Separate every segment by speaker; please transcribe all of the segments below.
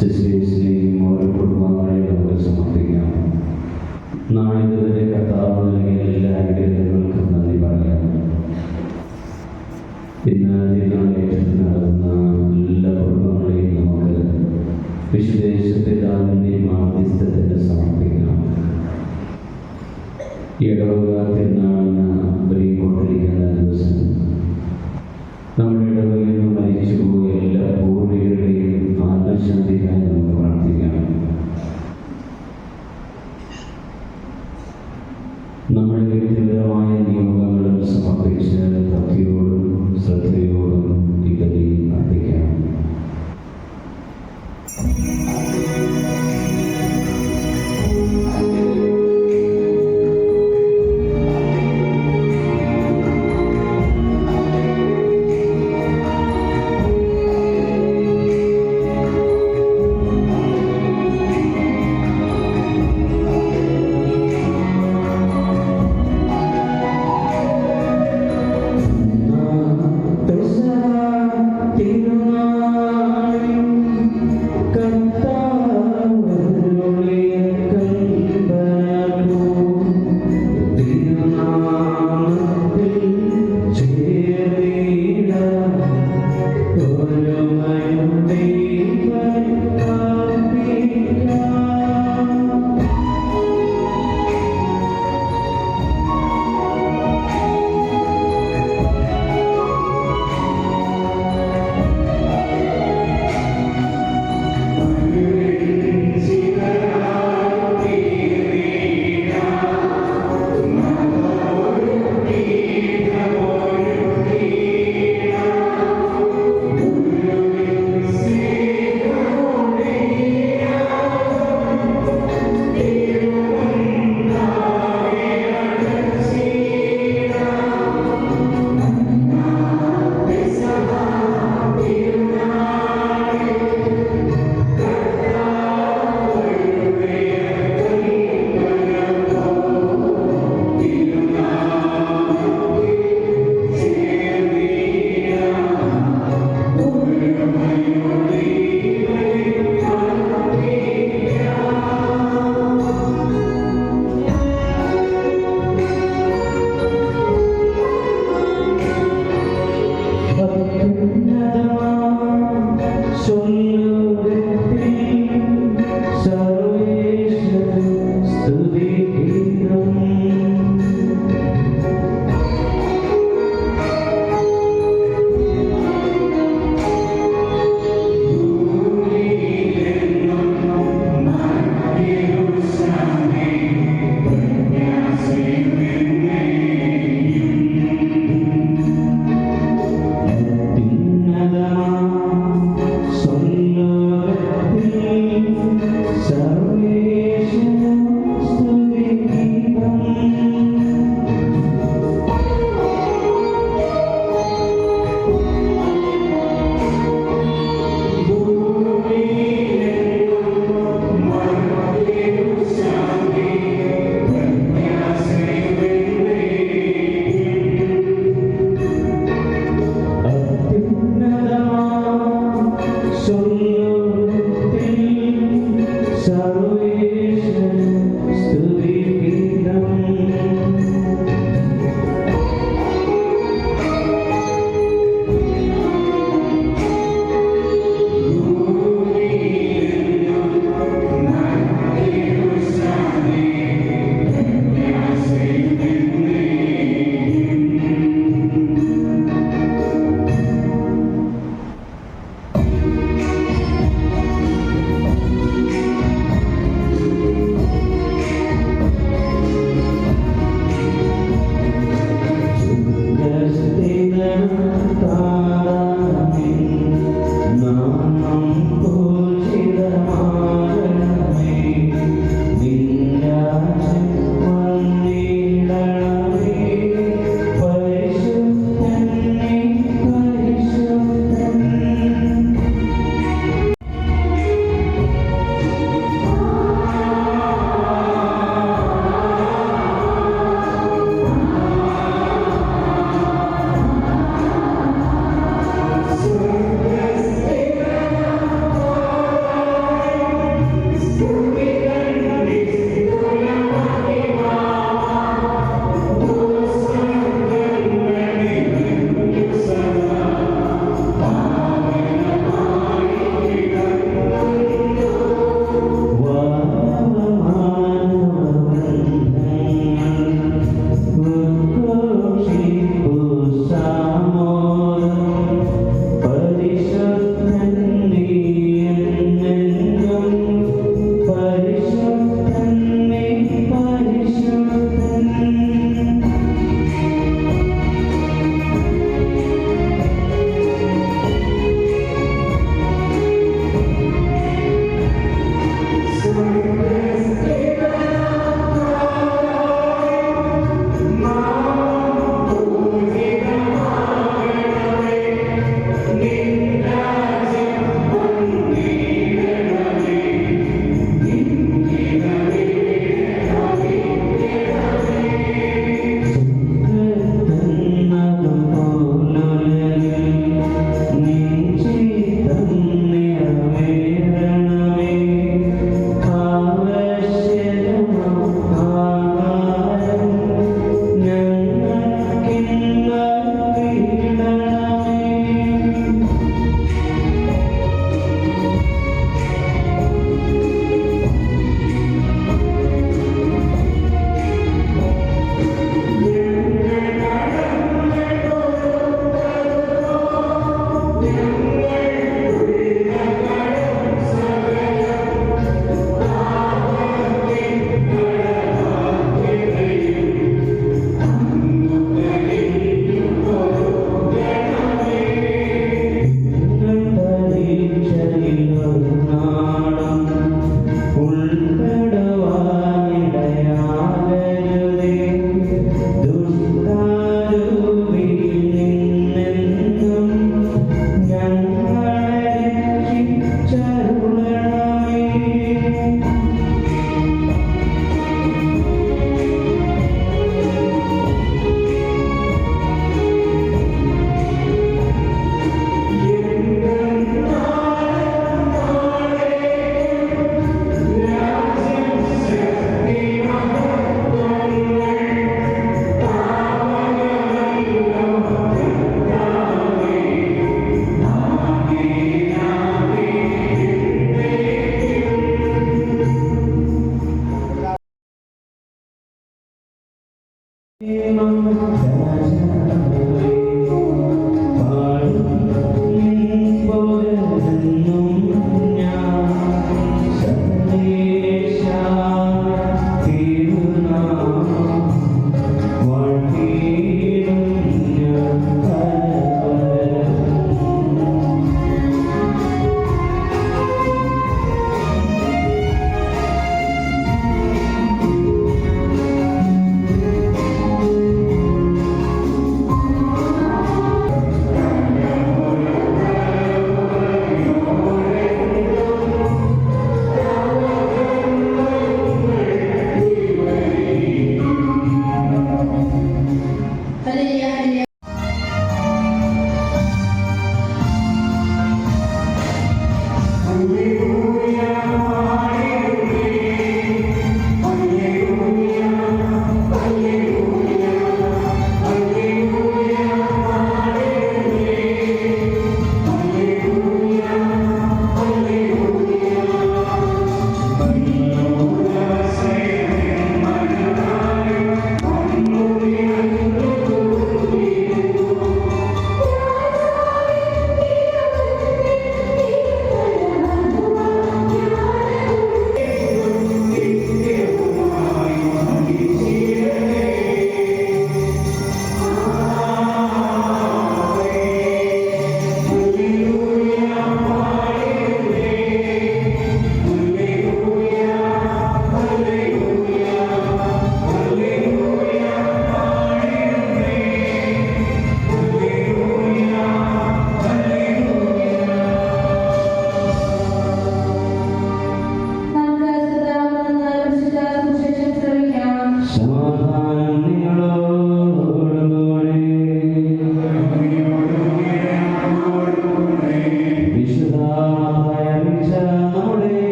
Speaker 1: സിസ്റ്റേഴ്സിനെയും ഓരോ കുടുംബങ്ങളെയും നമുക്ക് സമർപ്പിക്കാം. നാളിതുവരെ കർത്താവ് നൽകിയ എല്ലാ അനുഗ്രഹങ്ങൾക്കും നന്ദി പറയാം. ഇന്ന് ദിനാലേറ്റത്തിൽ നടത്തുന്ന എല്ലാ കുടുംബങ്ങളെയും നമുക്ക് വിശുദ്ധേശപ്പിതാവിൻ്റെ മാധ്യസ്ഥത്തിന് സമർപ്പിക്കാം. ഇടവക തിരുനാളിന് ഒരുങ്ങിക്കൊണ്ടിരിക്കുന്ന ദിവസം നമ്മുടെ ഇടവകയിൽ നിന്ന് മരിച്ചുപോയ എല്ലാ പൂർവികരുടെയും ആത്മശാന്തിക്കായി നമുക്ക് പ്രാർത്ഥിക്കാം. നമ്മുടെ വ്യക്തിപരമായ നിയോഗങ്ങളും സമർപ്പിച്ച് ഭക്തിയോടും ശ്രദ്ധയോടും ഇടയിൽ പ്രാർത്ഥിക്കാം.
Speaker 2: തിരുനാളിൽ കർത്താവ്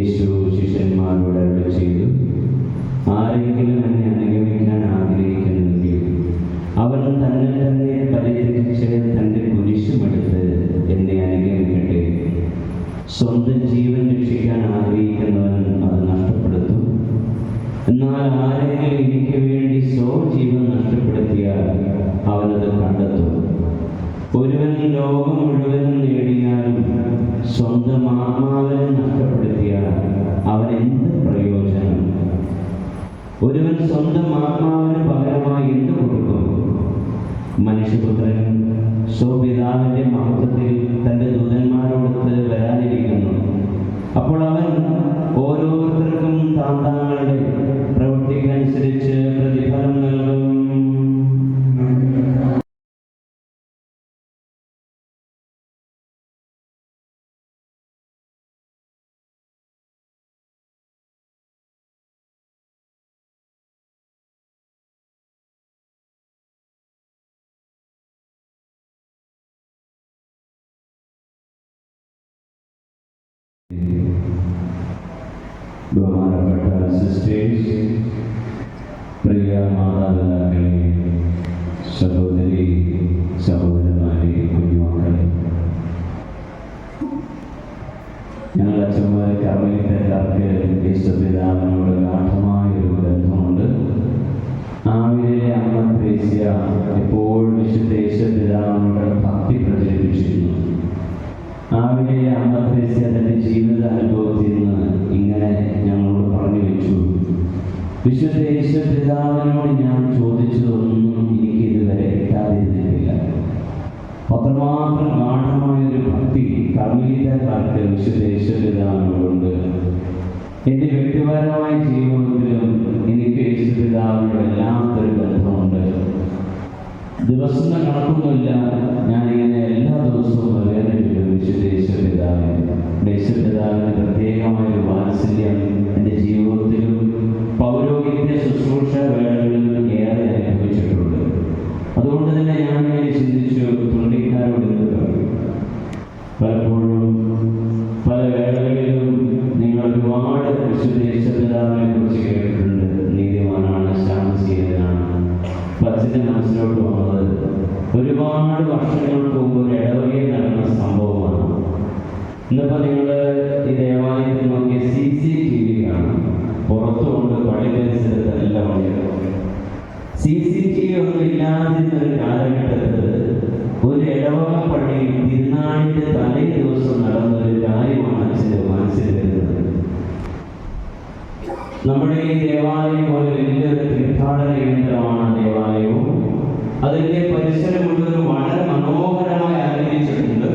Speaker 1: യേശു ശിഷ്യന്മാരോട് അരുളി ചെയ്തു, ആരെങ്കിലും എന്നെ അനുഗമിക്കാൻ ആഗ്രഹിക്കുന്നുവെങ്കിൽ അവൻ തന്നെ തന്നെ പരിത്യജിച്ച് തൻ്റെ കുരിശുമെടുത്ത് എന്നെ അനുഗമിക്കട്ടെ. സ്വന്തം ജീവൻ രക്ഷിക്കാൻ ആഗ്രഹിക്കുന്നവൻ അത് നഷ്ടപ്പെടുത്തും. എന്നാൽ ആരെങ്കിലും എനിക്ക് വേണ്ടി സ്വജീവൻ നഷ്ടപ്പെടുത്തിയാൽ അവനത് കണ്ടെത്തും. ഒരുവൻ ലോകം മുഴുവനും നേടിയാലും സ്വന്തം ആത്മാവിനെ നഷ്ടപ്പെടുത്തിയാൽ അവൻ എന്ത് പ്രയോജനം? ഒരുവൻ സ്വന്തം ആത്മാവിന് പകരമായി എന്ത് കൊടുക്കും? മനുഷ്യപുത്രൻ സ്വപിതാവിന്റെ മഹത്വത്തിൽ തൻ്റെ ദൂതന്മാരോടൊത്ത് വരാനിരിക്കുന്നു. അപ്പോൾ അവൻ ഓരോരുത്തർക്കും താന്താങ്ങളുടെ പ്രവൃത്തിക്കനുസരിച്ച് പ്രതിഫലം നൽകും. ബഹുമാനപ്പെട്ട സിസ്റ്റേഴ്സ്, പ്രിയ മാതാപിതാക്കളെ, സഹോദരി സഹോദരന്മാരെ, കുഞ്ഞുമക്കളെ, ഞങ്ങൾ അച്ഛന്മാരെ കർമ്മക്കാർക്ക് യേശുപിതാവിനോട് ഗാഠമായൊരു ബന്ധമുണ്ട്. ആവിലെ അമ്മ ത്രേസ്യ എപ്പോഴും വിശുദ്ധ യേശുപിതാവിനോട് ഭക്തി പ്രചരിപ്പിച്ചിരുന്നു. ആവിലെ അമ്മ ത്രേസ്യ തൻ്റെ ജീവിത അനുഭവത്തിൽ നിന്ന് ഇങ്ങനെ ഞങ്ങളോട് പറഞ്ഞു വെച്ചു, വിശുദ്ധ യേശുപിതാവിനോട് ഞാൻ ചോദിച്ചതൊന്നും എനിക്ക് ഇതുവരെ കിട്ടാതിരുന്നിട്ടില്ല. അത്രമാത്രം ഗാഠമായൊരു ഭക്തി കർമ്മീതക്കാർക്ക് വിശുദ്ധ യേശുപിതാവിനോടുണ്ട്. എൻ്റെ വ്യക്തിപരമായ ജീവിതത്തിലും എനിക്ക് യേശുപിതാവിനോട് വല്ലാത്തൊരു ബന്ധമുണ്ട്. ദിവസം കണക്കൊന്നുമില്ല, ഞാനിങ്ങനെ എല്ലാ ദിവസവും വേദനയിലും വിശുദ്ധ യേശുപിതാവിന് പ്രത്യേകമായൊരു വാത്സല്യം എൻ്റെ ജീവിതത്തിലും പൗരോഹിത്യ ശുശ്രൂഷ വേളകളിലും ഏറെ അനുഭവിച്ചിട്ടുണ്ട്. അതുകൊണ്ട് തന്നെ ഞാനിങ്ങനെ ചിന്തിച്ചു, തുള്ളിക്കാരോട് എന്ത് പറയും? പലപ്പോഴും പല വേളകളിലും നിങ്ങൾ ഒരുപാട് വിശുദ്ധ യേശുപിതാവിനെ കുറിച്ച് കേട്ടിട്ടുണ്ട്. നീതിമാനാണ്, ശാന്തശീലനാണ്. അച്ഛൻ്റെ മനസ്സിലോട്ട് വന്നത് ഒരുപാട് വർഷങ്ങൾക്ക് മുമ്പ് ഒരു ഇടവകയിൽ നടന്ന സംഭവമാണ്. ഇന്നിപ്പോൾ നിങ്ങൾ ഈ ദേവാലയത്തിൽ നോക്കിയ CCTV കാണാം. പുറത്തുകൊണ്ട് പള്ളി പരിസരത്ത് എല്ലാം ഉണ്ട്. CCTV ഒന്നും ഇല്ലാതിരുന്ന ഒരു കാലഘട്ടത്തിൽ ഒരു ഇടവക പള്ളി തിരുനാളിൻ്റെ തലേ ദിവസം നടന്നൊരു കാര്യമാണ് അച്ഛൻ്റെ മനസ്സിൽ വരുന്നത്. നമ്മുടെ ഈ ദേവാലയം ഒരു വലിയൊരു തീർത്ഥാടന കേന്ദ്രമാണ് ദേവാലയവും. അതിൻ്റെ പരിസരം മുഴുവൻ വളരെ മനോഹരമായി അലങ്കരിച്ചിട്ടുണ്ട്.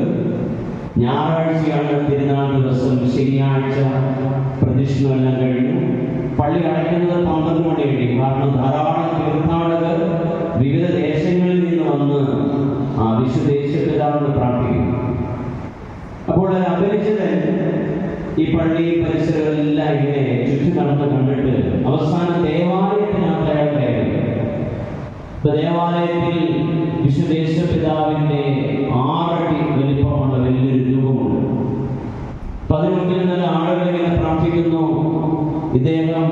Speaker 1: ഞായറാഴ്ചയാണ് തിരുനാൾ ദിവസം. ശനിയാഴ്ച പ്രദക്ഷിണമെല്ലാം കഴിഞ്ഞു. പള്ളി അടയ്ക്കുന്നത് 12 മണി കഴിയും. കാരണം ധാരാളം തീർത്ഥാടകർ വിവിധ ദേശങ്ങളിൽ നിന്ന് വന്ന് വിശുദ്ധ യേശുപിതാവിനെ പ്രാർത്ഥിക്കും. അപ്പോൾ അപരിചിതൻ ഈ പള്ളി പരിസരങ്ങളെല്ലാം ഇങ്ങനെ ചുറ്റി നടന്ന് കണ്ടിട്ട് അവസാനം ദേവാലയത്തിനകത്ത് അയാൾ കയറി. ദേവാലയത്തിൽ വിശുദ്ധ യേശുപിതാവിന്റെ 6 അടി വലിപ്പമുള്ള വലിയൊരു രൂപമുണ്ട്. അപ്പൊ അതിന് മുമ്പിൽ നിന്ന് ആളുകൾ ഇങ്ങനെ പ്രാർത്ഥിക്കുന്നു. ഇദ്ദേഹം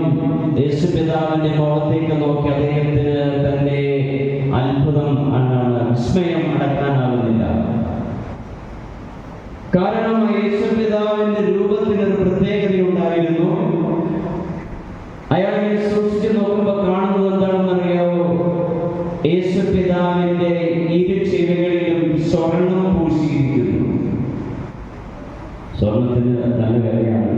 Speaker 1: യേശുപിതാവിന്റെ മുഖത്തേക്ക് നോക്കി അദ്ദേഹത്തിന് തന്റെ അത്ഭുതം വിസ്മയം അടക്കാനാകുന്നില്ല. കാരണം യേശുപിതാവിന്റെ രൂപത്തിനൊരു പ്രത്യേകതയുണ്ടായിരുന്നു. അയാളെ സൂക്ഷിച്ചു നോക്കുമ്പോൾ കാണുന്നത് എന്താണെന്നറിയാവോ? യേശുപിതാവിന്റെ ഇരു ചെവികളിലും സ്വർണം പൂശിയിരിക്കുന്നു. സ്വർണത്തിന് നല്ല വിലയാണ്.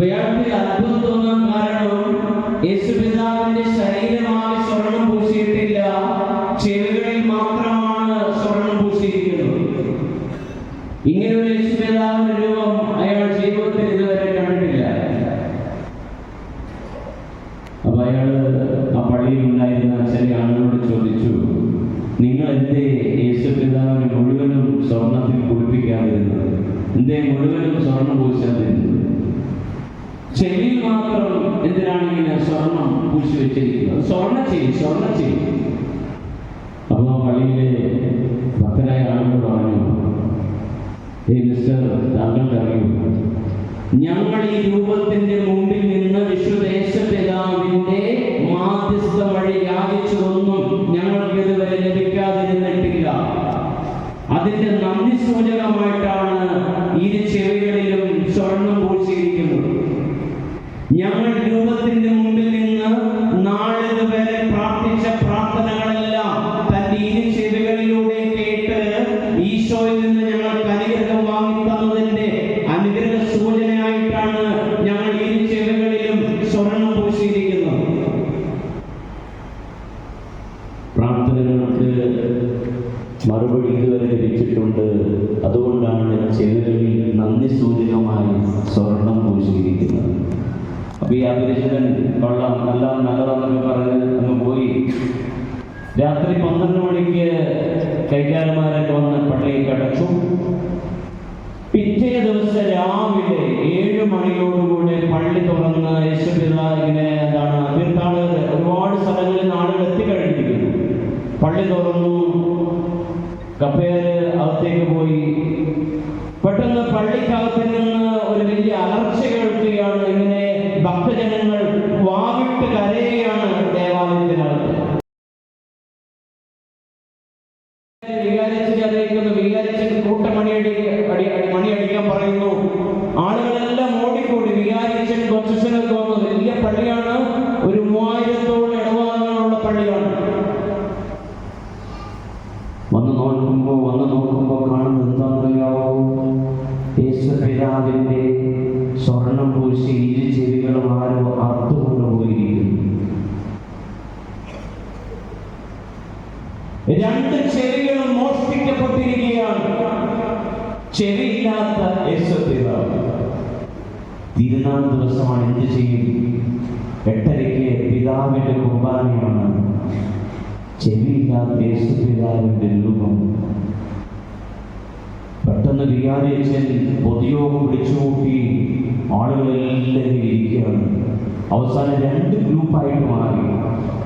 Speaker 1: അയാൾക്ക് അത്ഭുതം തോന്നാൻ കാരണം യേശുപിതാവിന്റെ ശരീരമായി സ്വർണം പൂശിയിട്ടില്ല, ചെവികളിൽ മാത്രമാണ് സ്വർണം പൂശിയിരിക്കുന്നത്. ഇങ്ങനെ ഒരു യേശുപിതാവിന്റെ രൂപം അയാൾ ജീവിതത്തിൽ ഇതുവരെ കണ്ടിട്ടില്ല. അപ്പൊ അയാള് ആ പള്ളിയിൽ ഉണ്ടായിരുന്ന ചില ആളുകളോട് ചോദിച്ചു, നിങ്ങൾ എന്തേ യേശുപിതാവിനെ മുഴുവനും സ്വർണത്തിൽ കുളിപ്പിക്കാതിരുന്നത്? എന്തേ മുഴുവനും സ്വർണം പൂശാതിരുന്നത്? ചെവിയിൽ മാത്രം എന്തിനാണ് ഇങ്ങനെ സ്വർണം പൂശി വെച്ചിരിക്കുന്നത്? സ്വർണ്ണ ചെയ്യും. അപ്പോൾ ആ പള്ളിയിലെ ഭക്തരായ ആളുകൾ പറഞ്ഞു, മിസ്റ്റർ, താങ്കൾക്ക് അറിയൂ, ഞങ്ങൾ ഈ രൂപത്തിന്റെ മുമ്പിൽ നിന്ന് വിശുദ്ധ യേശുപിതാവിന്റെ മാധ്യസ്ഥം വഴി യാചിച്ചതൊന്നും ഞങ്ങൾക്ക് ഇതുവരെ ലഭിക്കാതിരുന്നിട്ടില്ല. അതിന്റെ നന്ദി സൂചകമായിട്ടാണ് ഇരു ചെവികളിലും സ്വർണം പൂശിയിരിക്കുന്നത്. ഞങ്ങൾ രൂപത്തിന്റെ മുമ്പിൽ നിന്ന് നാളിതുവരെ പ്രാർത്ഥിച്ച പ്രാർത്ഥനകളെല്ലാം തന്റെ ഇരു ചെവികളിലൂടെ കേട്ട് ഈശോയിൽ നിന്ന് ഞങ്ങൾക്ക് അനുഗ്രഹം വാങ്ങിത്തന്നതിന്റെ അനുഗ്രഹ സൂചനയായിട്ടാണ് ഞങ്ങൾ ഇരു ചെവികളിലും സ്വർണം പൂശിയിരിക്കുന്നത്. പ്രാർത്ഥനകൾക്ക് മറുപടി ഇതുവരെ ലഭിച്ചിട്ടുണ്ട്. അതുകൊണ്ടാണ് ചെവികളിൽ നന്ദി സൂചകമായി സ്വർണം പൂശിയിരിക്കുന്നത്. അപ്പൊ ഈ അപരിചിതൻ കൊള്ളാം, നല്ലതെന്നൊക്കെ പറഞ്ഞ് അങ്ങ് പോയി. രാത്രി 12 മണിക്ക് കൈകാരന്മാരൊക്കെ വന്ന് പള്ളിയിൽ കിടച്ചു. പിറ്റേ ദിവസം രാവിലെ 7 മണിയോടുകൂടി പള്ളി തുറന്ന് യേശുപിതാവിനെ തീർത്ഥാടകർ ഒരുപാട് സ്ഥലങ്ങളിൽ ആളുകൾ എത്തിക്കഴിഞ്ഞിരിക്കുന്നു. പള്ളി തുറന്നു, കപ്പേര് അകത്തേക്ക് പോയി. പെട്ടെന്ന് പള്ളിക്കകത്ത് നിന്ന് ഒരു വലിയ അലർച്ച കേൾക്കുകയാണ്. ഇങ്ങനെ ഭക്തജനങ്ങൾ വാവിട്ട് കരയുകയാണ് ദേവാലയത്തിനകത്ത്. വികാരിച്ചനെ അറിയിക്കുന്നു. വികാരിച്ചൻ മണിയടിക്കാൻ പറയുന്നു. ആളുകളെല്ലാം ഓടിക്കൂടി. വികാരിച്ചൻ കൊച്ചനൊക്കെ വന്നു. വലിയ പള്ളിയാണ്, ഒരു 3000-ഓളം ഇടവാങ്ങളുള്ള പള്ളിയാണ്. വന്ന് നോക്കുമ്പോ കാണുന്നത് എന്താണെന്നറിയാവോ? യേശുപിതാവിന്റെ സ്വർണം പൂശി ഇരു ചെവികളും ആരോ അറുത്തുകൊണ്ട് പോയിരിക്കുന്നു. 2 ചെവികളും മോഷ്ടിക്കപ്പെട്ടിരിക്കുകയാണ്. ചെവിയില്ലാത്ത യേശുപിതാവ് തിരുനാൾ ദിവസമാണ്. എന്ത് ചെയ്യും? 8:30 പിതാവിന്റെ കുർബാനയാണ്. ചെവിയില്ലാത്ത യേശുപിതാവിന്റെ രൂപം. പെട്ടെന്ന് വികാരിച്ചൻ പൊതുയോഗം വിളിച്ചുകൂട്ടി. ആളുകളെല്ലാം ഇരിക്കുകയാണ്. അവസാനം 2 ഗ്രൂപ്പായിട്ട് മാറി.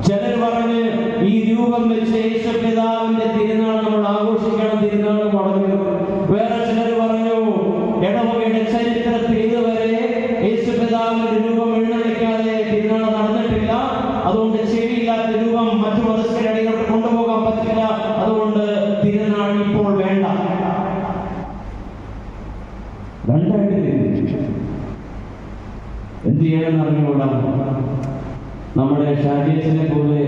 Speaker 1: ചിലർ പറഞ്ഞ് ഈ രൂപം വെച്ച് യേശുപിതാവിന്റെ തിരുനാൾ നമ്മൾ ആഘോഷിക്കണം, തിരുനാൾ മുടങ്ങും. വേറെ ചിലർ പറഞ്ഞു ഇടവകയുടെ ചരിത്രത്തിൽ ഇതുവരെ യേശുപിതാവിന്റെ രൂപം എഴുന്നള്ളിക്കാതെ തിരുനാൾ നടന്നിട്ടില്ല. അതുകൊണ്ട് ചെവിയില്ലാത്ത രൂപം മറ്റു മതസ്ഥരിടയിലോട്ട് കൊണ്ടുപോകാൻ പറ്റില്ല. അതുകൊണ്ട് തിരുനാൾ ഇപ്പോൾ വേണ്ട. എന്ത് ചെയ്യണമെന്ന് അറിഞ്ഞുകൂടാ. നമ്മുടെ ഷാജിയച്ചനെ പോലെ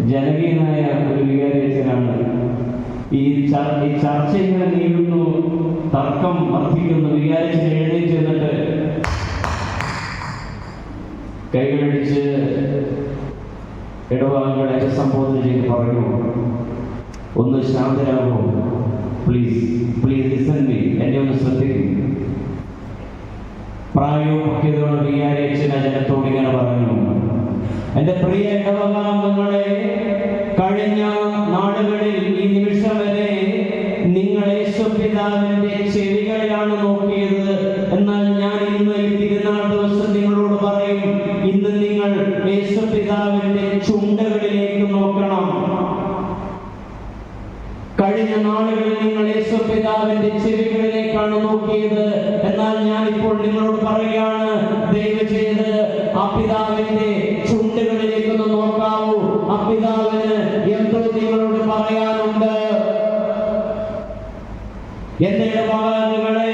Speaker 1: ജനകീയനായ ഒരു വികാരിയച്ചനാണ്. ഈ ചർച്ച ഇങ്ങനെ നീളുന്നു, തർക്കം വർദ്ധിക്കുന്നു. വികാരിച്ചൻ എഴുന്നേറ്റ് ചെന്നിട്ട് കൈകളടിച്ച് ഇടവാങ്ങളെ സംബോധന ചെയ്ത് പറഞ്ഞു, ഒന്ന് ശാന്തരാകോ, പ്ലീസ് ലിസൺ മീ, എന്നെ ഒന്ന് ശ്രദ്ധിക്കും. പ്രായോപക്യതയുള്ള വികാരിയച്ചൻ ജനത്തോട് ഇങ്ങനെ പറഞ്ഞു, എന്റെ പ്രിയ ഇടവകാംഗങ്ങളെ, കഴിഞ്ഞ നാടുകളിൽ ഈ നിമിഷം വരെ നിങ്ങൾ യേശുപിതാവിന്റെ ചെവികളിലാണ് നോക്കിയത്. എന്നാൽ ഞാൻ ഇന്ന് ഈ തിരുനാൾ ദിവസം നിങ്ങളോട് പറയും, ഇന്ന് നിങ്ങൾ യേശുപിതാവിന്റെ ചുണ്ടുകളിലേക്ക് നോക്കണം. കഴിഞ്ഞ നാളുകളിൽ നിങ്ങൾ യേശുപിതാവിന്റെ ചെവികളിലേക്കാണ് നോക്കിയത്. എന്നാൽ ഞാൻ ഇപ്പോൾ നിങ്ങളോട് പറയുകയാണ്, ദയവ് ചെയ്ത് ആ പിതാവിന്റെ ചുണ്ടുകളിലേക്കൊന്ന് നോക്കാവൂ. ആ പിതാവിന് എന്തോ നിങ്ങളോട് പറയാനുണ്ട്. എന്റെ ഇടപാടുകളെ,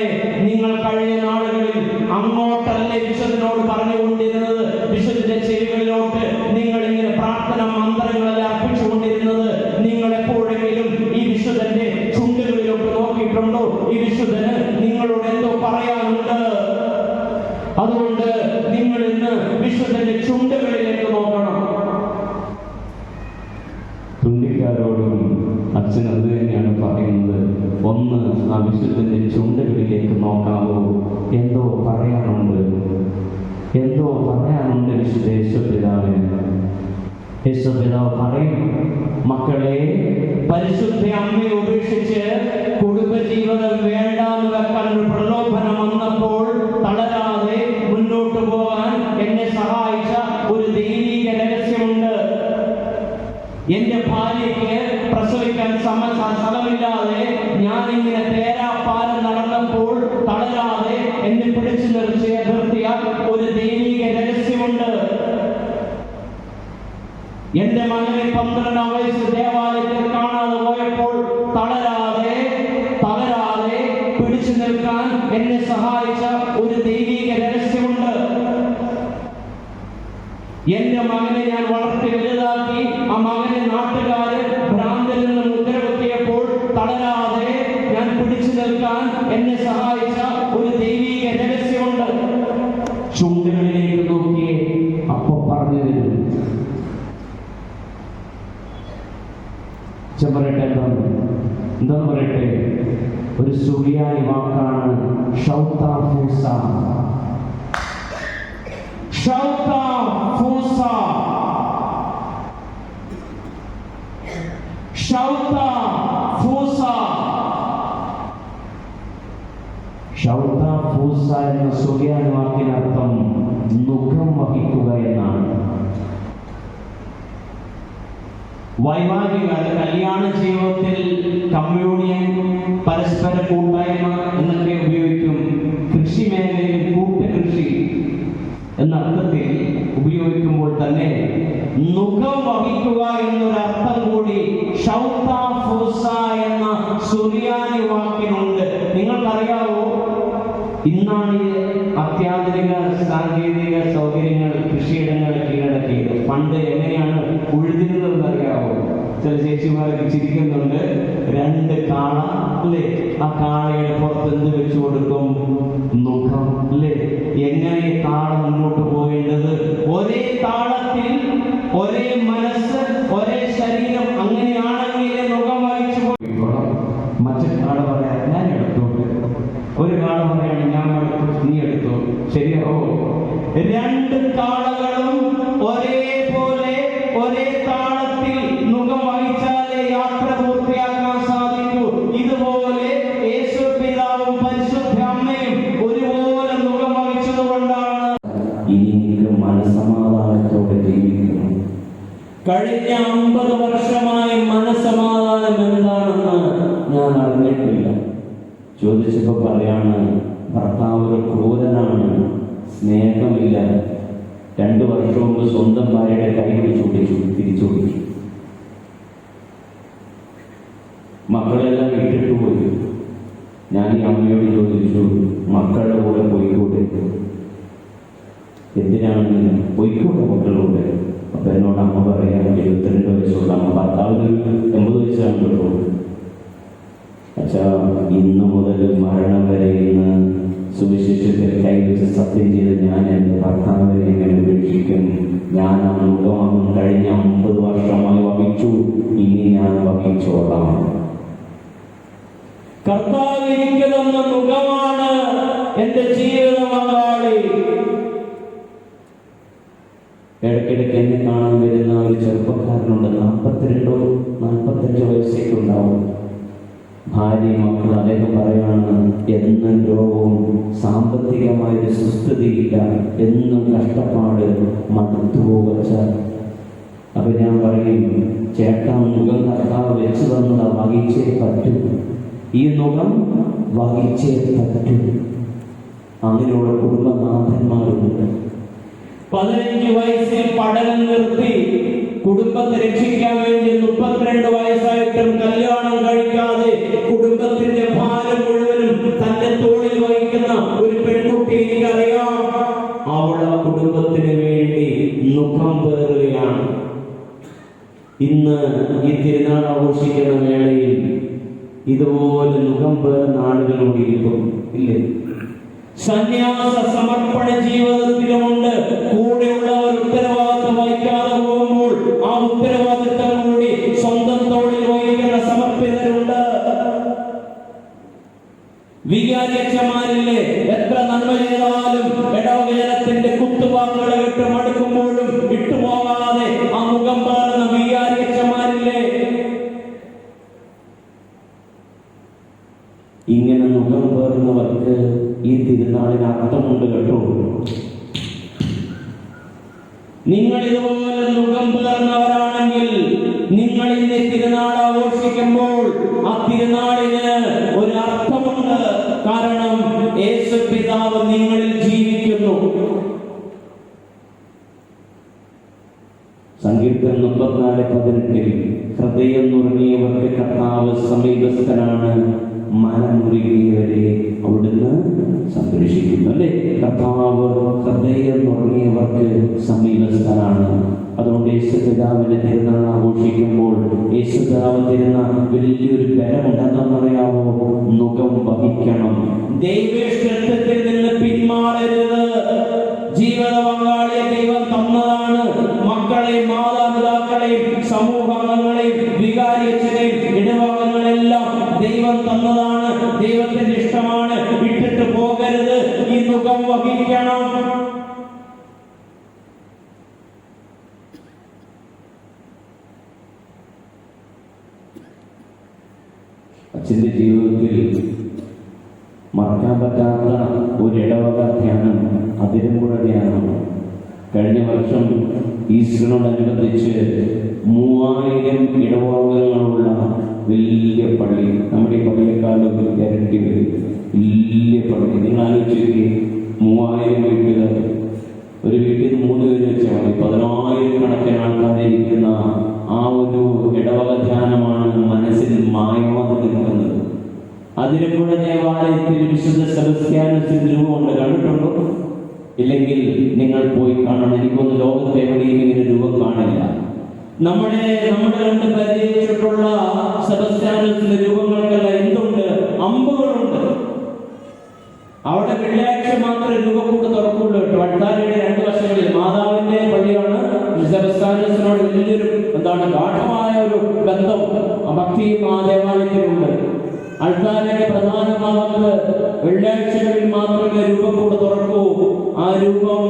Speaker 1: നിങ്ങൾ കഴിഞ്ഞ നാളുകളിൽ അങ്ങോട്ടല്ല വിശുദ്ധനോട് പറഞ്ഞുകൊണ്ടിരുന്നത്, വിശുദ്ധന്റെ ചെവികളിലോട്ട് നിങ്ങൾ ഇങ്ങനെ പ്രാർത്ഥന മന്ത്രങ്ങളെല്ലാം അർപ്പിച്ചുകൊണ്ടിരുന്നത്. നിങ്ങൾ എപ്പോഴെങ്കിലും ഈ വിശുദ്ധന്റെ ചുണ്ടുകളിലോട്ട് നോക്കിയിട്ടുണ്ടോ? ഈ വിശുദ്ധന് നിങ്ങളോട് എന്തോ പറയാനുണ്ട്. അതുകൊണ്ട് നിങ്ങൾ ഇന്ന് വിശുദ്ധന്റെ ചുണ്ടുകളിലേക്ക് നോക്കണം. തുണ്ടിക്കാരോടും അച്ഛൻ അത് തന്നെയാണ് പറയുന്നത്. ഒന്ന് ആ വിശുദ്ധന്റെ ചുണ്ടുകളിലേക്ക് നോക്കാവോ? എന്തോ പറയാനുണ്ട് വിശുദ്ധ യേശുപിതാവിന്. യേശുപിതാവ് പറയും, മക്കളെ, പരിശുദ്ധ അമ്മയെ ഉപേക്ഷിച്ച് കുടുംബജീവിതം വേണ്ടാന്ന് വെക്കാൻ ഒരു പ്രലോഭനം വന്നപ്പോൾ തളരാതെ മുന്നോട്ട് പോകാൻ എന്നെ സഹായിച്ച ഒരു ദൈവിക രഹസ്യമുണ്ട്. എന്റെ ഭാര്യയ്ക്ക് പ്രസവിക്കാൻ സ്ഥലമില്ലാതെ ഞാനിങ്ങനെ തേരാപ്പാരം നടന്നപ്പോൾ തളരാതെ എന്നെ പിടിച്ചു നിർത്തിയ ഒരു ദൈവിക രഹസ്യമുണ്ട്. എന്റെ മകനെ 12 വയസ്സ് ദേവാലയത്തിൽ കാണാതെ പോയപ്പോൾ തളരാതെ പിടിച്ചു നിൽക്കാൻ എന്നെ സഹായിച്ച ഒരു ദൈവിക രഹസ്യമുണ്ട്. എന്റെ മകനെ ഞാൻ വളർത്തി വലുതാക്കി ആ മകനെ നാട്ടുകാര് ഭ്രാന്തിൽ നിന്ന് മുദ്രകുത്തിയപ്പോൾ തളരാതെ ഞാൻ പിടിച്ചു നിൽക്കാൻ എന്നെ സഹായിച്ച ഒരു ദൈവിക രഹസ്യമുണ്ട്. ചുണ്ടുകളിലേക്ക് നോക്കിയേ, അപ്പൊ പറഞ്ഞു തരും. പറയട്ടെ, എന്താന്ന് പറയട്ടെ? ഒരു സുറിയാനി വാക്കാണ് ഷൗത്താ ഫൂസ. ഷൗത്താ ഫൂസ, ഷൗത്താ ഫൂസ. ഷൗത്താ ഫൂസ എന്ന സുറിയാനി വാക്കിനർത്ഥം മുഖം വഹിക്കുക എന്നാണ്. വൈവാഹിക കല്യാണ ജീവിതത്തിൽ കമ്മ്യൂണിയൻ, പരസ്പര കൂട്ടായ്മ എന്നൊക്കെ ഉപയോഗിക്കും. കൃഷി മേഖലയിൽ കൂട്ടുകൃഷി എന്ന അർത്ഥത്തിൽ ഉപയോഗിക്കുമ്പോൾ തന്നെ മുഖം വഹിക്കുക എന്നൊരർത്ഥം കൂടി ഷൗത്താ ഫൂസ എന്ന സുറിയാനി വാക്കിനുണ്ട്. നിങ്ങൾക്കറിയാവോ, ഇന്നാണ് അത്യാധുനിക സാങ്കേതിക സൗകര്യങ്ങൾ കൃഷിയിടങ്ങളെ കീഴടക്കിയത്. പണ്ട് എങ്ങനെയാണ് ഉഴുതിരുന്നതെന്ന് അറിയാവോ? ചില ചേച്ചിമാരൊക്കെ ചിരിക്കുന്നുണ്ട്. 2 കാള അല്ലേ, ആ കാളയുടെ പുറത്ത് എന്ത് വെച്ചു കൊടുക്കും? മുഖം അല്ലേ. എങ്ങനെ കാള മുന്നോട്ട് പോകേണ്ടത്? ഒരേ താളത്തിൽ, ഒരേ മനസ്സ്, ഒരേ ശരീരം. അങ്ങനെയാണെങ്കിൽ മുഖം വായിച്ചു പോയിക്കോളാം. മറ്റേ കാള പറയാം ഞാൻ എടുത്തോട്ട്, ഒരു കാള പറയാണ് ഞാൻ എടുത്തു, നീ എടുത്തോ, ശരിയാവോ? 2 കാളകളും ഒരേപോലെ ഒരേ താളത്തിൽ മുഖം വഹിച്ചാലേ യാത്ര പൂർത്തിയാക്കാൻ സാധിക്കൂ. ഇതുപോലെ യേശു പിതാവും പരിശുദ്ധ അമ്മയും ഒരുപോലെ മുഖം വഹിച്ചതുകൊണ്ടാണ് ഇനി എനിക്ക് മനസ്സമാധാനത്തോടെ ജീവിക്കുന്നു. കഴിഞ്ഞ 50 വർഷമായി മനസ്സമാധാനം എന്താണെന്ന് ഞാൻ അറിഞ്ഞിട്ടില്ല. ചോദിച്ചപ്പോൾ പറയാണ്, ഭർത്താവ് ഒരു ക്രൂരനാണ്, സ്നേഹമില്ല. 2 വർഷം മുമ്പ് സ്വന്തം ഭാര്യയുടെ കൈ പിടിച്ചു തിരിച്ചോടിച്ചു. മക്കളെല്ലാം ഇട്ടിട്ട് പോയി. ഞാൻ ഈ അമ്മയോട് ചോദിച്ചു, മക്കളുടെ കൂടെ പോയിക്കൂടെ? എന്തിനാണ്? പോയിക്കൂടെ മക്കളുടെ കൂടെ. അപ്പൊ എന്നോട് അമ്മ പറയാം, 72 വയസ്സുള്ള അമ്മ, ഭർത്താവിന് 80 വയസ്സാണ് കേട്ടോ. അച്ഛാ, ഇന്ന് മുതൽ മരണം വരെ ഇന്ന് സുവിശേഷത്തിൽ കൈവച്ച് സത്യം ചെയ്ത് ഞാൻ എൻ്റെ ഭർത്താവിനെ എങ്ങനെ ഉപേക്ഷിക്കും? ഞാൻ ആ മുഖം കഴിഞ്ഞ 50 വർഷമായി വഹിച്ചു, ഇനി ഞാൻ വഹിച്ചോളാം. കർത്താവ് എനിക്ക് തന്ന മുഖമാണ് എന്റെ ജീവിത പങ്കാളി. ഇടയ്ക്കിടയ്ക്ക് എന്നെ കാണാൻ വരുന്ന ഒരു ചെറുപ്പക്കാരനുണ്ട്. 42-45 വയസ്സേക്ക് ഉണ്ടാവും. ഭാര്യയും മക്കൾ. അദ്ദേഹം പറയാണ്, എന്നും രോഗവും, സാമ്പത്തികമായൊരു സുസ്ഥിതിയില്ല, എന്നും കഷ്ടപ്പാട്, മടുത്തു പോവച്ച. അപ്പൊ ഞാൻ പറയും, ചേട്ടാ, മുഖം കർത്താവ് വെച്ചു തന്നത് വഹിച്ചേ പറ്റൂ. ഈ മുഖം വഹിച്ചേ പറ്റൂ. അങ്ങനെയുള്ള കുടുംബനാഥന്മാരുണ്ട്. 15 വയസ്സിൽ പഠനം നിർത്തി കുടുംബത്തെ രക്ഷിക്കാൻ വേണ്ടി 32 വയസ്സായിട്ടും കല്യാണം കഴിക്കാതെ കുടുംബത്തിന്റെ ഭാരം മുഴുവനും തന്റെ തോളിൽ വഹിക്കുന്ന ഒരു പെൺകുട്ടി എനിക്കറിയാം. അവളെ കുടുംബത്തിന് വേണ്ടി മുഖം പേറുകയാണ്. ഇന്ന് ഈ തിരുനാൾ ആഘോഷിക്കുന്ന വേളയിൽ ഇതുപോലെ മുഖം പേറുന്ന ആളുകളോട് ഇരിക്കും ഇല്ലേ? സന്യാസ സമർപ്പണ ജീവിതത്തിലുമുണ്ട്. കൂടെയുള്ളവർ ഉത്തരവാദിത്വം വഹിക്കാതെ പോകുമ്പോൾ ആ ഉത്തരവാദിത്വം കൂടി സ്വന്തം തോളിൽ വഹിക്കുന്ന സമർപ്പിതരുണ്ട്. വികാരിയച്ഛന്മാരില്ലേ, എത്ര നന്മ ചെയ്താലും ഇടവകജനത്തിന്റെ കുത്തുവാക്കുകളെ കേട്ട് മടുക്കുമ്പോഴും വിട്ടുപോകാതെ ആ മുഖം പേറുന്ന വികാരിയച്ഛന്മാരില്ലേ? ഇങ്ങനെ മുഖം പേറുന്നവർക്ക് ഈ തിരുനാളിന് അർത്ഥമുണ്ട് കേട്ടോ. നിങ്ങൾ ഇതുപോലെ മുഖം പേർന്നവരാണെങ്കിൽ നിങ്ങൾ ഇന്ന് തിരുനാൾ ആഘോഷിക്കുമ്പോൾ ആ തിരുനാളിന് ഒരു അർത്ഥമുണ്ട്. കാരണം യേശു പിതാവ് നിങ്ങളിൽ ജീവിക്കുന്നു. സങ്കീർത്തനം 34:18 ഹൃദയം നുറുങ്ങിയവർക്ക് കർത്താവ് സമീപസ്ഥനാണ്, മനമുറുകിയവരെ അവിടുന്ന് സംരക്ഷിക്കുന്നു. അല്ലേ? കർത്താവ് ഹൃദയം നുറുങ്ങിയവർക്ക് സമീപസ്ഥനാണ്. അതുകൊണ്ട് യേശുപിതാവിന്റെ തിരുനാൾ ആഘോഷിക്കുമ്പോൾ യേശുപിതാവ് തരുന്ന വലിയൊരു ബലമുണ്ടെന്നറിയാവോ? മുഖം വഹിക്കണം. ദൈവേഷ്ടത്തിൽ നിന്ന് പിന്മാറരുത്. ജീവിത പങ്കാളിയെ ദൈവം തന്നതാണ്. മക്കളെയും മാതാപിതാക്കളെയും സമൂഹാംഗങ്ങളെയും വികാരിയച്ഛനെയും ഇടവകങ്ങളെല്ലാം ദൈവം തന്നതാണ്. ദൈവത്തിന്റെ ഇഷ്ടമാണ്. വിട്ടിട്ട് പോകരുത്. ഈ മുഖം വഹിക്കണം. അച്ഛൻ്റെ ജീവിതത്തിൽ മറക്കാൻ പറ്റാത്ത ഒരു ഇടവക ധ്യാനം അതിരമ്പുഴ ധ്യാനമാണ്. കഴിഞ്ഞ വർഷം ഈസ്റ്ററിനോടനുബന്ധിച്ച് 3000 ഇടവകങ്ങളുള്ള വലിയ പള്ളി, നമ്മുടെ ഈ പള്ളിയെക്കാളും ഇരട്ടി വരും വലിയ പള്ളി. നിങ്ങൾ ആലോചിച്ച് 3000 വീട്ടുകാർ, ഒരു വീട്ടിൽ നിന്ന് 3 പേര് വെച്ചാൽ മതി. 10000 കണക്കിന് ആൾക്കാരിരിക്കുന്ന ആ ഒരു ഇടവക ധ്യാനമാണ് മനസ്സിൽ മായമാക്കി നിൽക്കുന്നത്. അതിരമ്പുഴ ദേവാലയത്തിൽ വിശുദ്ധ സെബസ്ത്യാനോസിന്റെ രൂപമുണ്ട്. കണ്ടിട്ടുണ്ടോ? ഇല്ലെങ്കിൽ നിങ്ങൾ പോയി കാണണം. എനിക്കൊന്ന് ലോകത്ത് എവിടെയും ഇങ്ങനെ രൂപം കാണില്ല. നമ്മുടെ കണ്ട് പരിചയിച്ചിട്ടുള്ള സെബസ്ത്യാനോസിന്റെ രൂപങ്ങൾക്കെല്ലാം എന്തുണ്ട്? അമ്പുകളുണ്ട്. അവിടെ വെള്ളിയാഴ്ച മാത്രമേ രൂപക്കൂട്ട് തുറക്കുള്ളൂ കേട്ടോ. വട്ടാരിയുടെ 2 വശങ്ങളിൽ മാതാവിന്റെ പള്ളിയാണ്. സെബസ്ത്യാനോസിനോട് വലിയൊരു ഗാഠമായ ഒരു ബന്ധം ഭക്തിയും ആ ദേവാലയത്തിലുണ്ട്. അൾത്താരയുടെ പ്രധാന ഭാഗത്ത് വെള്ളിയാഴ്ചകളിൽ മാത്രമേ രൂപക്കൂട് തുറക്കൂ. ആ രൂപം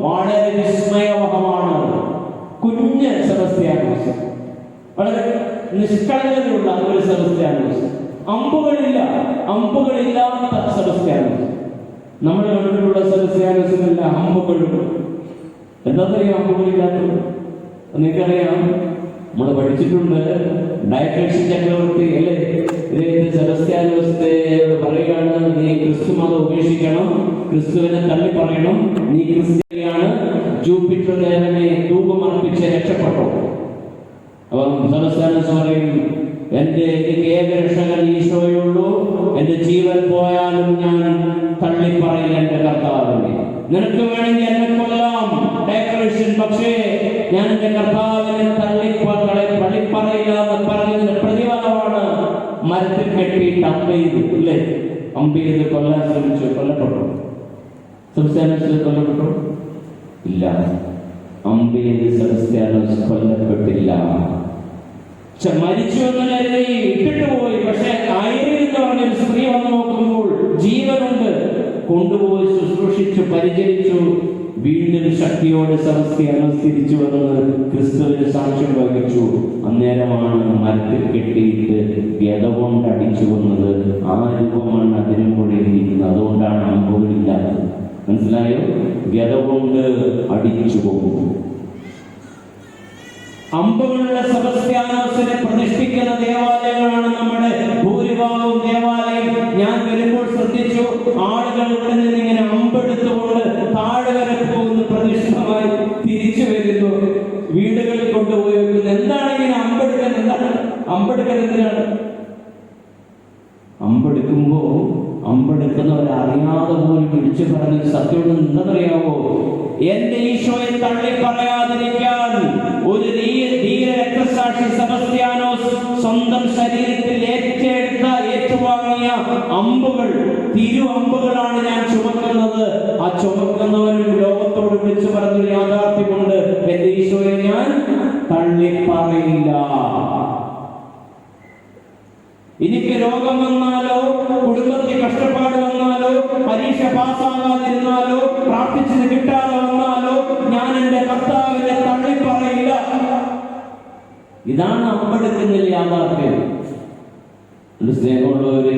Speaker 1: വളരെ വിസ്മയവഹമാണ്. കുഞ്ഞ് സെബസ്ത്യാനോസ്, വളരെ നിഷ്കളങ്കതയുള്ള ഒരു സെബസ്ത്യാനോസ്. അമ്പുകളില്ലാത്ത സെബസ്ത്യാനോസ്. നമ്മൾ കണ്ടിട്ടുള്ള സെബസ്ത്യാനോസിനല്ല അമ്പുകളും. എന്താണെന്നറിയാം അമ്പുകളില്ലാത്തത്? നിങ്ങൾക്കറിയാം, നമ്മൾ പഠിച്ചിട്ടുണ്ട്. ഡയക്ലീഷ്യൻ ചക്രവർത്തി അല്ലേ സെബസ്ത്യാനോസിനോട് പറയുകയാണ്, നീ ക്രിസ്തു മതം ഉപേക്ഷിക്കണം, ക്രിസ്തുവിനെ തള്ളി പറയണം, നീ ക്രിസ്ത്യാനിയാണ്, ജൂപ്പിറ്റർ ദേവനെ ധൂപമർപ്പിച്ച് രക്ഷപ്പെട്ടു. അപ്പം സെബസ്ത്യാനോസ് പറയും, എനിക്ക് ഏകരക്ഷകൻ ഈശോയുള്ളൂ, എന്റെ ജീവൻ പോയാലും ഞാൻ തള്ളിപ്പറയില്ല എന്റെ കർത്താവിനെ. നിനക്ക് വേണമെങ്കിൽ എന്നെ കൊല്ലാം ഡയക്ലീഷ്യൻ, പക്ഷേ ഞാൻ എന്റെ കർത്താവിനെ തള്ളിപ്പറയില്ല എന്ന് പറഞ്ഞതിന്റെ പ്രതിഫലമാണ് മരത്തിൽ കെട്ടിയിട്ട് അമ്പ് ചെയ്ത് കൊല്ലാൻ ശ്രമിച്ചു. കൊല്ലപ്പെട്ടു? സെബസ്ത്യാനോസ് കൊല്ലപ്പെട്ടു? ഇല്ല. അമ്പ് ചെയ്ത് സെബസ്ത്യാനോസ് കൊല്ലപ്പെട്ടില്ല. മരിച്ചു എന്ന് കരുതി ഇട്ടിട്ട് പോയി. പക്ഷെ ഐറിൻ എന്ന് പറഞ്ഞ സ്ത്രീ വന്ന് നോക്കുമ്പോൾ ജീവനുണ്ട്. കൊണ്ടുപോയി ശുശ്രൂഷിച്ചു, പരിചരിച്ചു. വീണ്ടും ശക്തിയോടെ സെബസ്ത്യാനോസ് തിരിച്ചു വന്നത് ക്രിസ്തുവിന് സാക്ഷ്യം വഹിച്ചു. അന്നേരമാണ് മരത്തിൽ കെട്ടിയിട്ട് ഗത കൊണ്ട് അടിച്ചു കൊന്നത്. ആ രൂപമാണ് അതിരമ്പുഴയിലിരിക്കുന്നത്. അതുകൊണ്ടാണ് അമ്പുകളില്ലാത്തത്. മനസ്സിലായോ? ഗത കൊണ്ട് അടിച്ചു പോകും. അമ്പുകളുള്ള സെബസ്ത്യാനോസിനെ പ്രതിഷ്ഠിക്കുന്ന ദേവാലയങ്ങളാണ് നമ്മുടെ ഭൂരിഭാഗവും ദേവാലയം. ഞാൻ വരുമ്പോൾ ശ്രദ്ധിച്ചു, ആളുകൾ ഇവിടെ നിന്ന് ഇങ്ങനെ അമ്പെടുത്തുകൊണ്ട് താഴെ വരെ പോകുന്ന പ്രതിഷ്ഠമായി തിരിച്ചു വരുന്നു. വീടുകളിൽ കൊണ്ടുപോയി വെക്കുന്നു. എന്താണ് ഇങ്ങനെ അമ്പെടുക്കൽ? എന്താണ് അമ്പെടുക്കൽ? എന്തിനാണ് അമ്പെടുക്കുമ്പോ അമ്പെടുക്കുന്നവരറിയാതെ പോലും വിളിച്ചു പറഞ്ഞ സത്യം എന്താണെന്നറിയാവോ? എന്റെ ഈശോയെ തള്ളി പറയാതിരിക്കാൻ ഒരു ധീര രക്തസാക്ഷി സെബസ്ത്യാനോസ് സ്വന്തം ശരീരത്തിൽ ഏറ്റുവാങ്ങിയ അമ്പുകൾ, അമ്പുകളാണ് ഞാൻ ചുമക്കുന്നത്. ആ ചുമക്കുന്നവരും ലോകത്തോട് വിളിച്ചു പറഞ്ഞൊരു യാഥാർത്ഥ്യമുണ്ട്, എന്റെ ഈശോയെ ഞാൻ തള്ളി പറയില്ല. എനിക്ക് രോഗം വന്നാലോ, കുടുംബത്തിൽ കഷ്ടപ്പാട് വന്നാലോ, പരീക്ഷ പാസ്സാകാതിരുന്നാലോ, പ്രാർത്ഥിച്ചത് കിട്ടാതെ വന്നാലോ, ഞാൻ എന്റെ കർത്താവിനെ തള്ളി പറയില്ല. ഇതാണ് അമ്പെടുക്കുന്നതിൽ യാഥാർത്ഥ്യം. സ്നേഹമുള്ളവരെ,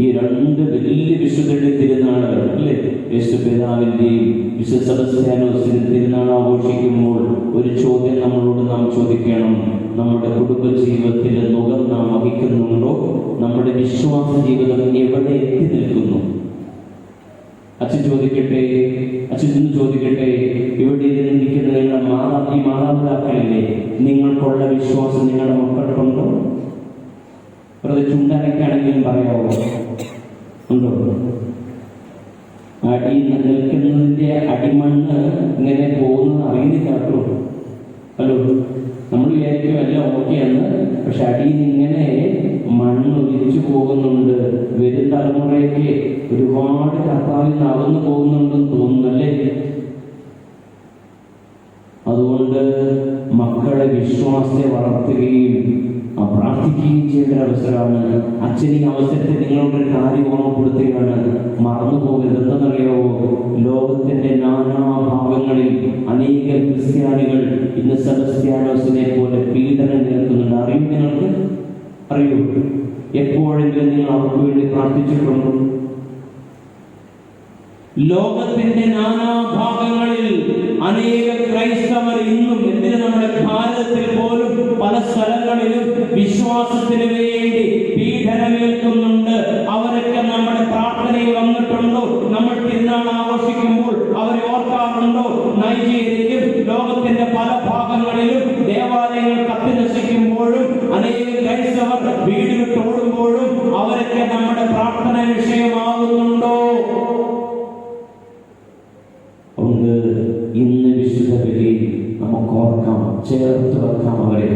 Speaker 1: ഈ 2 വലിയ വിശുദ്ധരുടെ തിരുനാളുകൾ അല്ലേ, യേശുപിതാവിന്റെയും വിശുദ്ധ സെബസ്ത്യാനോസിന്റെ തിരുനാൾ ആഘോഷിക്കുമ്പോൾ ഒരു ചോദ്യം നമ്മളോട് നാം ചോദിക്കണം. നമ്മുടെ കുടുംബ ജീവിതത്തിലെ മുഖം നാം വഹിക്കുന്നുണ്ടോ? നമ്മുടെ വിശ്വാസ ജീവിതം എവിടെ എത്തി നിൽക്കുന്നു? അച്ഛൻ ചോദിക്കട്ടെ, അച്ഛൻ ചോദിക്കട്ടെ, ഇവിടെ ഇരിക്കുന്ന നിങ്ങളുടെ മാതാപിതാക്കളില്ലേ? നിങ്ങൾക്കുള്ള വിശ്വാസം നിങ്ങളുടെ മക്കൾക്കുണ്ടോ? വെറുതെ ചുണ്ടനയ്ക്കാണെങ്കിലും പറയാവോ? ഉണ്ടോ? അടി നിൽക്കുന്നതിൻ്റെ അടിമണ്ണ് ഇങ്ങനെ പോകുന്നത് അറിയുന്നില്ല കേട്ടോ. ഹലോ, നമ്മൾ വിചാരിക്കും എല്ലാം ഓക്കെയാണ്, പക്ഷെ അടിയിൽ നിന്ന് ഇങ്ങനെ മണ്ണ് ഒലിച്ചു പോകുന്നുണ്ട്. വരും തലമുറയ്ക്ക് ഒരുപാട് കർത്താവിൽ നിന്ന് അകന്നു പോകുന്നുണ്ടെന്ന് തോന്നുന്നല്ലേ? അതുകൊണ്ട് മക്കളെ വിശ്വാസത്തെ വളർത്തുകയും പ്രാർത്ഥിക്കുകയും ചെയ്യേണ്ട അവസരമാണ്. അച്ഛൻ ഈ അവസരത്തെ നിങ്ങളുടെ കാര്യം ഓർമ്മപ്പെടുത്തുകയാണ്. മറന്നു പോകരുത്. എന്തെന്നറിയാവോ? ലോകത്തിന്റെ നാനാഭാഗങ്ങളിൽ അനേക ക്രിസ്ത്യാനികൾ ഇന്ന് സെബസ്ത്യാനോസിനെ പോലെ പീഡനം നേരിടുന്നുണ്ട്. അറിയും? നിങ്ങൾക്ക് അറിയൂ? എപ്പോഴെങ്കിലും നിങ്ങൾ അവർക്ക് വേണ്ടി പ്രാർത്ഥിച്ചിട്ടുണ്ടോ? ലോകത്തിന്റെ നാനാഭാഗങ്ങളിൽ അനേക ക്രൈസ്തവർ ഇന്നും, എന്തിന് നമ്മുടെ ഭാരതത്തിൽ പോലും പല സ്ഥലങ്ങളിലും വിശ്വാസത്തിന് വേണ്ടി പീഡനമേൽക്കുന്നുണ്ട്. അവരൊക്കെ നമ്മുടെ പ്രാർത്ഥനയിൽ വന്നിട്ടുണ്ടോ? നമ്മൾ തിരുനാൾ ആഘോഷിക്കുമ്പോൾ അവരെ ഓർക്കാറുണ്ടോ? നൈജീരിയയിലും ലോകത്തിന്റെ പല ഭാഗങ്ങളിലും ദേവാലയങ്ങൾ കത്തി നശിക്കുമ്പോഴും അനേക ക്രൈസ്തവർ വീട് വിട്ടോടുമ്പോഴും അവരൊക്കെ നമ്മുടെ പ്രാർത്ഥന വിഷയമാകുന്നുണ്ടോ? ഇന്ന് വിശുദ്ധ ബലിയിൽ നമുക്ക് ഓർക്കാം, ചേർത്ത് വെക്കാം അവരെ.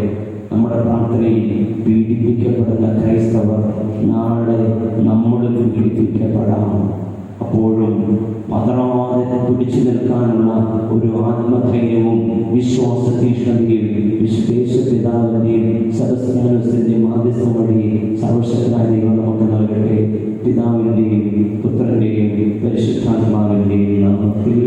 Speaker 1: നമ്മുടെ പ്രാർത്ഥനയിൽ പീഡിപ്പിക്കപ്പെടുന്ന ക്രൈസ്തവർ നാളെ നമ്മൾ പീഡിപ്പിക്കപ്പെടാം. അപ്പോഴും പതറാതെ പിടിച്ചു നിൽക്കാനുള്ള ഒരു ആത്മധൈര്യവും വിശ്വാസ തീഷ്ണതയും വിശുദ്ധ പിതാവിന്റെയും സെബസ്ത്യാനോസിന്റെ മാധ്യസ്ഥം വഴി സർവശക്തനായ ദൈവം നമുക്ക് നൽകട്ടെ. പിതാവിന്റെയും പുത്രന്റെയും പരിശുദ്ധാത്മാവിന്റെയും നാമത്തിൽ.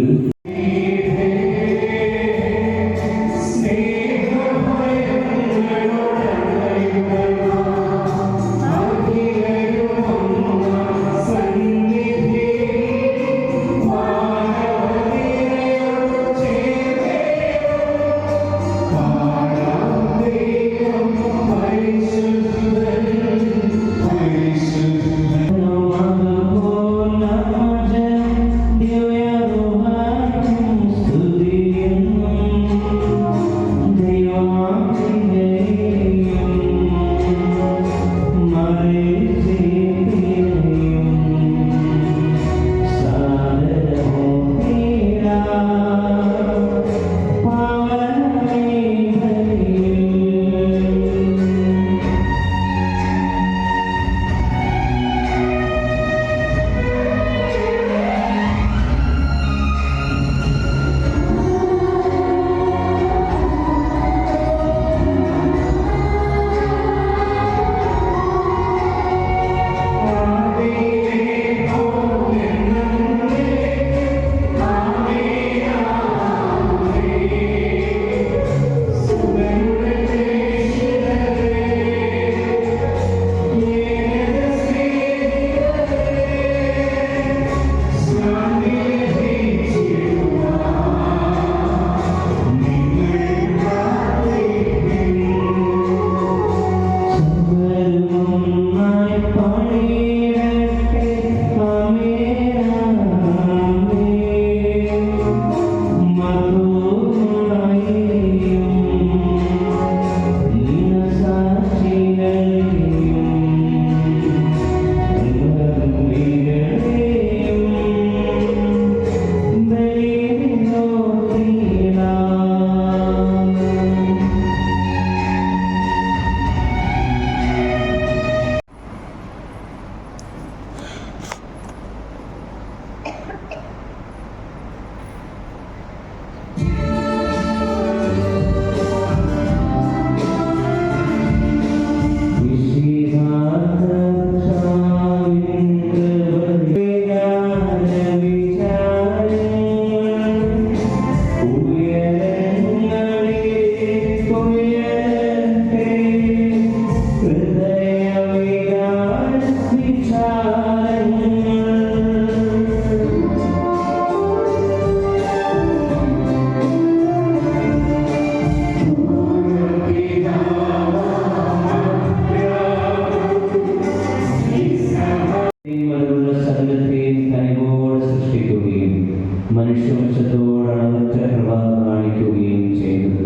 Speaker 1: മനുഷ്യവംശത്തോട് അളവറ്റ കൃപ കാണിക്കുകയും ചെയ്തു.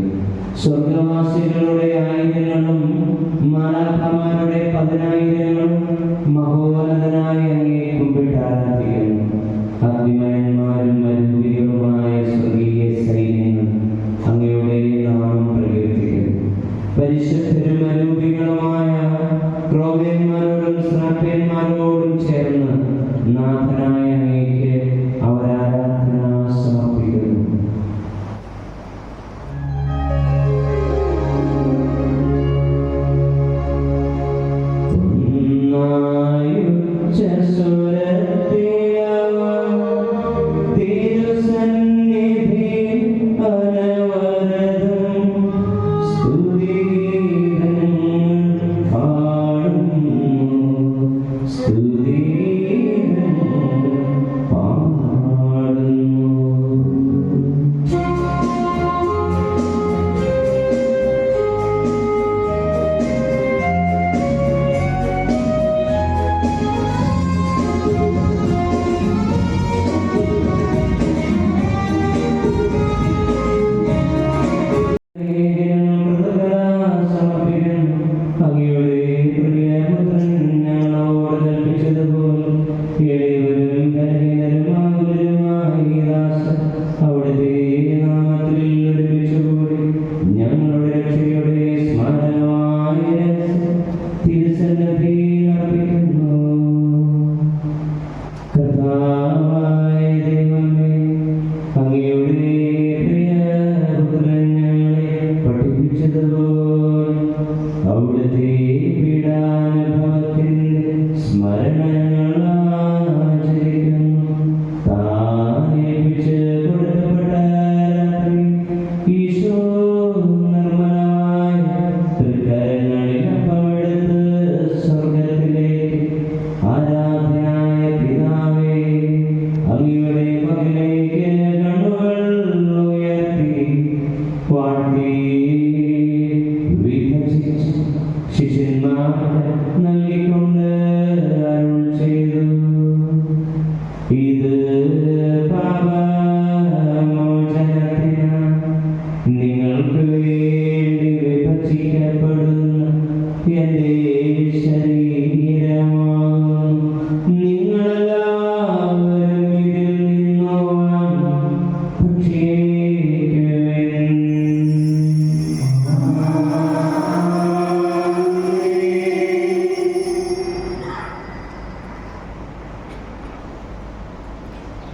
Speaker 1: സ്വർഗവാസി അഗ്നിമയന്മാരും മരുഭൂമികളുമായ സ്വർഗീയ സൈന്യങ്ങൾ അങ്ങയുടെ നാമം പ്രകീർത്തിക്കുന്നു. പരിശുദ്ധരും അരൂപികളുമായ ക്രോവ്യന്മാരോടും സ്രാപ്യന്മാരോടും ചേർന്ന് നാഥനായ അങ്ങേക്ക് അവർ ആരാധന സമർപ്പിക്കുന്നു.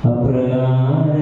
Speaker 1: അപ്രകാരം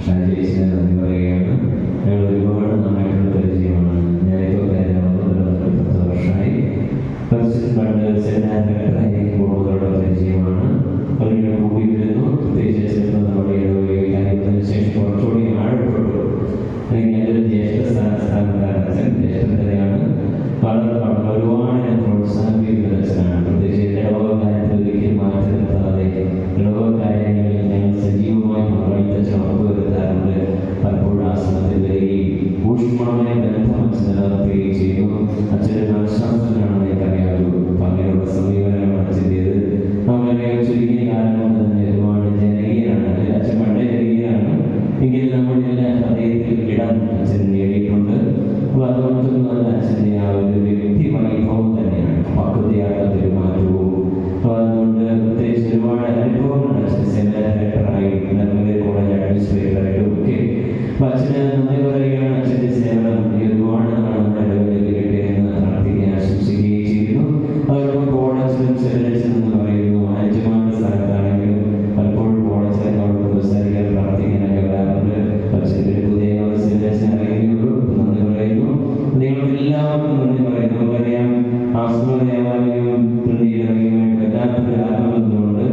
Speaker 1: ഷാജേഷിനെ നന്ദി പറയുകയാണ്. ഞങ്ങൾ ഒരുപാട് നന്നായിട്ടുള്ള പരിചയമാണ്. ഞാനിപ്പോൾ 10 വർഷമായി സെമിനാറിനായി പോകുന്നവരുടെ പരിചയമാണ്. അവരുടെ കൂടി വരുന്നു. പ്രത്യേകിച്ച് നമ്മുടെ ഇടവകയിൽ ശേഷം കുറച്ചുകൂടി ആഴപ്പെട്ടു. എൻ്റെ ഒരു ജ്യേഷ്ഠ ജ്യേഷ്ഠതയാണ്. വളരെ ഒരുപാട് ഞാൻ പ്രോത്സാഹിപ്പിക്കുന്ന അച്ഛനാണ്. പ്രത്യേകിച്ച് ഇടവക കാര്യത്തിൽ ഒരിക്കലും മാറ്റി നിർത്താതെ ഇടവക കാര്യങ്ങളിൽ ഞങ്ങൾ സജീവമായി പങ്കാളിത്തച്ഛൻ ഉറപ്പുവരുത്താറുണ്ട്. പലപ്പോഴും ആശ്രമത്തിൽ വരികയും ഊഷ്മളമായ ബന്ധം അച്ഛൻ നിലനിർത്തുകയും ചെയ്യുന്നു. അച്ഛൻ്റെ മനഃശാസ്ത്രജ്ഞനാണെന്ന് എനിക്കറിയാമല്ലോ. അപ്പം അങ്ങനെയുള്ള സമീപനമാണ് അച്ഛൻ്റേത്. അങ്ങനെ ചുരുങ്ങിയ കാലം കൊണ്ട് തന്നെ ഒരുപാട് ജനകീയനാണ്. അച്ഛൻ പണ്ടേ ജനകീയനാണ്. എങ്കിലും നമ്മുടെ എല്ലാ ഹൃദയത്തിൽ ഇടം അച്ഛൻ നേടിയിട്ടുണ്ട്. അപ്പോൾ അതുകൊണ്ടൊന്നും നല്ല അച്ഛൻ്റെ ആ ഒരു വ്യക്തി വൈഭവം തന്നെയാണ്. പക്വതയായ പെരുമാറ്റവും. അപ്പോൾ അതുകൊണ്ട് പ്രത്യേകിച്ച് ഒരുപാട് അനുഭവങ്ങളുണ്ട്. അച്ഛൻ സെമിനാർ ഡയറക്ടറായി, കോളേജ് അഡ്മിനിസ്ട്രേറ്ററായിട്ടും ഒക്കെ. അപ്പോൾ അച്ഛന് നന്ദി പറയുകയാണ്. അച്ഛൻ്റെ സേവനം ഒരുപാട് നമ്മുടെ ഇടവകയിൽ കിട്ടിയ എന്ന് പ്രാർത്ഥിക്കാൻ ആശംസിക്കുകയും ചെയ്യുന്നു. അതോടൊപ്പം കോളേജിലും സെമിനാർസിലും എന്ന് പറയുന്നു. അഞ്ചുമാരുടെ സ്ഥലത്താണെങ്കിലും പലപ്പോഴും കോളേജിലൊക്കെ സംസാരിക്കാൻ പ്രാർത്ഥിക്കാനൊക്കെ വരാറുണ്ട്. അച്ഛൻ്റെ പുതിയ സെമിനാർസിനെ അറിയുകയുള്ളൂ. നന്ദി പറയുന്നു. നിങ്ങളെല്ലാവർക്കും നന്ദി പറയുന്നു. നമുക്കറിയാം ആശ്രമ ദേവാലയവും ഇടവകയുമായിട്ട് എല്ലാവർക്കും ആത്മബന്ധമുണ്ട്.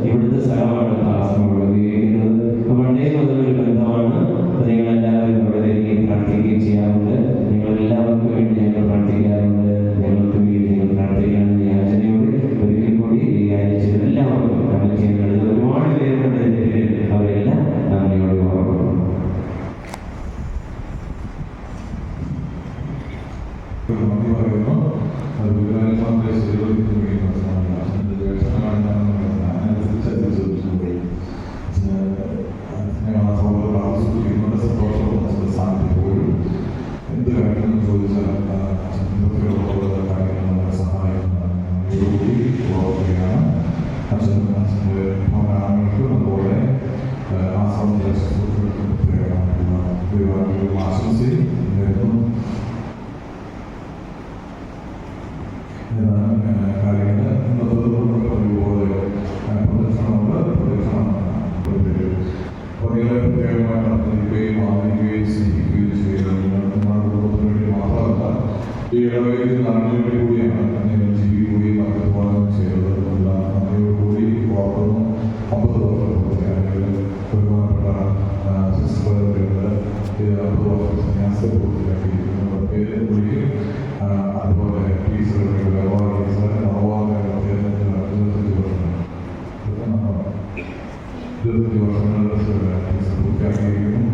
Speaker 1: ഇവിടുത്തെ സ്ഥലമാണ് ആശ്രമം ഉപയോഗിക്കുന്നത്. പണ്ടേ മുതലൊരു ബന്ധമാണ്. നിങ്ങളെല്ലാവരും ഇവിടെ വരികയും പ്രാർത്ഥിക്കുകയും ചെയ്യാറുണ്ട്. നിങ്ങളെല്ലാവർക്കും വേണ്ടി ഞങ്ങൾ പ്രാർത്ഥിക്കാറുണ്ട്. ഞങ്ങൾക്ക് വേണ്ടി നിങ്ങൾ പ്രാർത്ഥിക്കാമെന്ന് യാചനയോട് ഒരിക്കൽ കൂടി ഈ ആഴ്ച എല്ലാവർക്കും കമ്മിറ്റികളുടെ ഒരുപാട് പേരുടെ പേരിൽ അവരെല്ലാം നന്ദിയോട് ഓർക്കുന്നു.
Speaker 2: നന്ദി പറയുന്നു. എന്ത് കാര്യമെന്ന് ചോദിച്ചാൽ കാര്യങ്ങൾ സഹായം ഓർക്കുകയാണ്. അച്ഛൻ്റെ ഭവനാംഗങ്ങൾക്കും അതുപോലെ ആശ്രമത്തിലെ ശുശ്രൂഷകൾക്കും പ്രത്യേകമായിട്ടുള്ള ആശംസയും നേരുന്നു. കാര്യങ്ങൾ ഇന്നത്തെ പോലെ പ്രദക്ഷിണമുണ്ട്. പ്രദക്ഷിണം പതികളെ പ്രത്യേകമായി നടത്തുകയും ആദരിക്കുകയും സ്നേഹിക്കുകയും ചെയ്യുന്ന ഇടവകയിൽ നന്ദിയോട് കൂടിയാണ് നിങ്ങൾ ജീവിക്കുകയും അതുപോലെ ചെയ്തതുകൊണ്ടുള്ള നന്ദിയോടുകൂടി ഓർക്കുന്നു. 50 വർഷം പൂർത്തിയാണെങ്കിൽ ബഹുമാനപ്പെട്ട സിസ്റ്ററുകളുടെ 50 വർഷം സന്യാസ പൂർത്തിയാക്കിയിരിക്കുന്നവരുടെ പേര് വിളിക്കും. അതുപോലെ ടീച്ചറുകളുടെ അവാർഡ് ടീച്ചർ അവാർഡ് 25 വർഷങ്ങൾ ടീച്ചർ പൂർത്തിയാക്കിയിരിക്കുന്നു.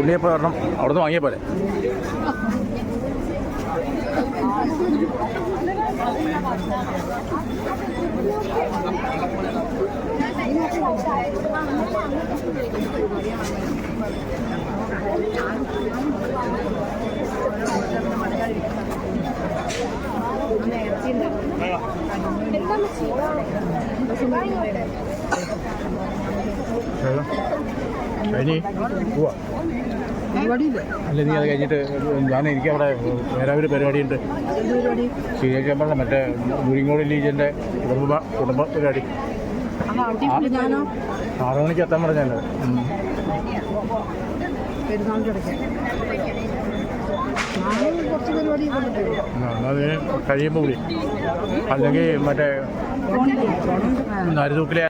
Speaker 3: ഉണ്ണിയപ്പം ഒരെണ്ണം അവിടുന്ന് വാങ്ങിയ പോലെ. കഴിഞ്ഞ് പോവാ അല്ല, നീ അത് കഴിഞ്ഞിട്ട് എനിക്ക് അവിടെ വേറെ ഒരു പരിപാടിയുണ്ട്. ശ്രീചേമ്പറിൻ്റെ മറ്റേ മുരിങ്ങോട് ലീജൻ്റെ കുടുംബ പരിപാടി 6 മണിക്ക് എത്താൻ പറഞ്ഞല്ലോ. അതിന് കഴിയുമ്പോൾ കൂടി അല്ലെങ്കിൽ മറ്റേ നരുതൂക്കിലെ